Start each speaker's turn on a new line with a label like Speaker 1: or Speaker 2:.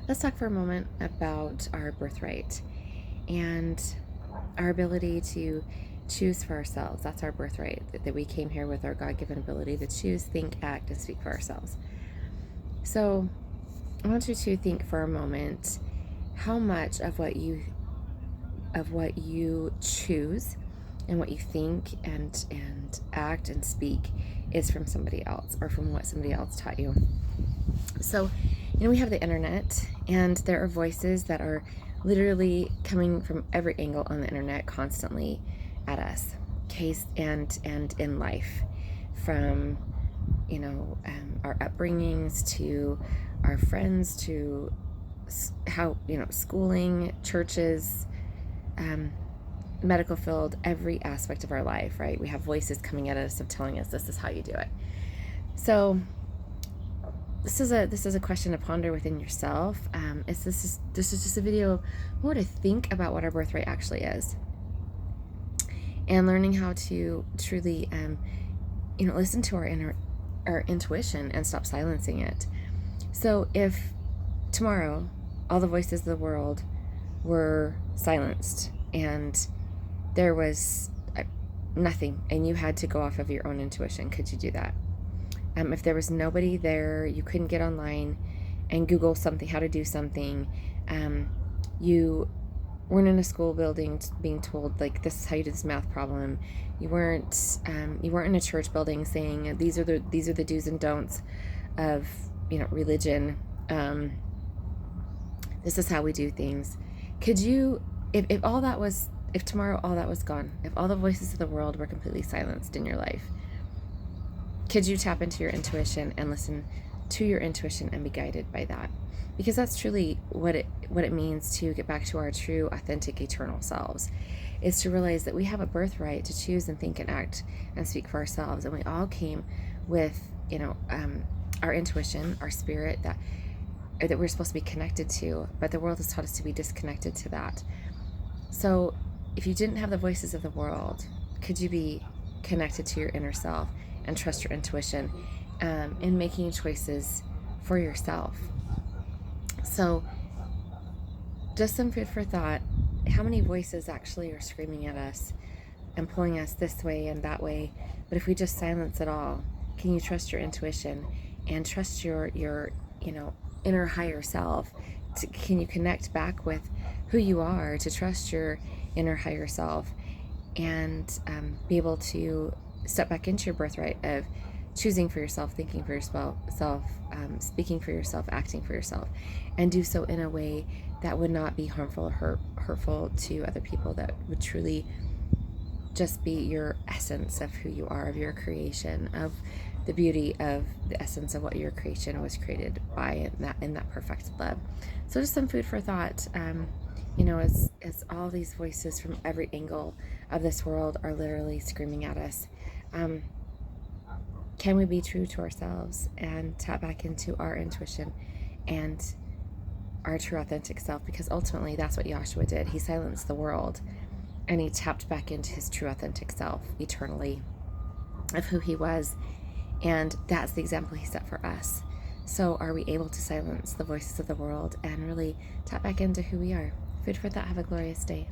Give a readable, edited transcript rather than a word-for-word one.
Speaker 1: Let's talk for a moment about our birthright and our ability to choose for ourselves. That's our birthright, that we came here with our God-given ability to choose, think, act, and speak for ourselves. So I want you to think for a moment how much of what you choose and what you think and act and speak is from somebody else or from what somebody else taught you. So, we have the internet, and there are voices that are literally coming from every angle on the internet constantly at us, case and in life, from our upbringings to our friends to how schooling, churches, medical field, every aspect of our life. Right? We have voices coming at us of telling us this is how you do it. So this is a question to ponder within yourself. This is just a video more to think about what our birthright actually is, and learning how to truly, listen to our intuition and stop silencing it. So if tomorrow all the voices of the world were silenced and there was nothing, and you had to go off of your own intuition, could you do that? If there was nobody there, you couldn't get online and Google something, how to do something. You weren't in a school building being told like this is how you do this math problem. You weren't in a church building saying these are the do's and don'ts of religion. This is how we do things. Could you, if all that was, if tomorrow all that was gone, if all the voices of the world were completely silenced in your life, could you tap into your intuition and listen to your intuition and be guided by that? Because that's truly what it means to get back to our true, authentic, eternal selves, is to realize that we have a birthright to choose and think and act and speak for ourselves. And we all came with, our intuition, our spirit that we're supposed to be connected to, but the world has taught us to be disconnected to that. So if you didn't have the voices of the world, could you be connected to your inner self and trust your intuition in making choices for yourself? So just some food for thought. How many voices actually are screaming at us and pulling us this way and that way? But if we just silence it all, can you trust your intuition and trust your inner higher self? Can you connect back with who you are, to trust your inner higher self and be able to step back into your birthright of choosing for yourself, thinking for yourself, speaking for yourself, acting for yourself, and do so in a way that would not be harmful or hurtful to other people, that would truly just be your essence of who you are, of your creation, of the beauty of the essence of what your creation was created by, in that perfect love. So just some food for thought. As all these voices from every angle of this world are literally screaming at us, can we be true to ourselves and tap back into our intuition and our true authentic self? Because ultimately that's what Yahshua did. He silenced the world and he tapped back into his true authentic self eternally of who he was. And that's the example he set for us. So are we able to silence the voices of the world and really tap back into who we are? Food for thought. Have a glorious day.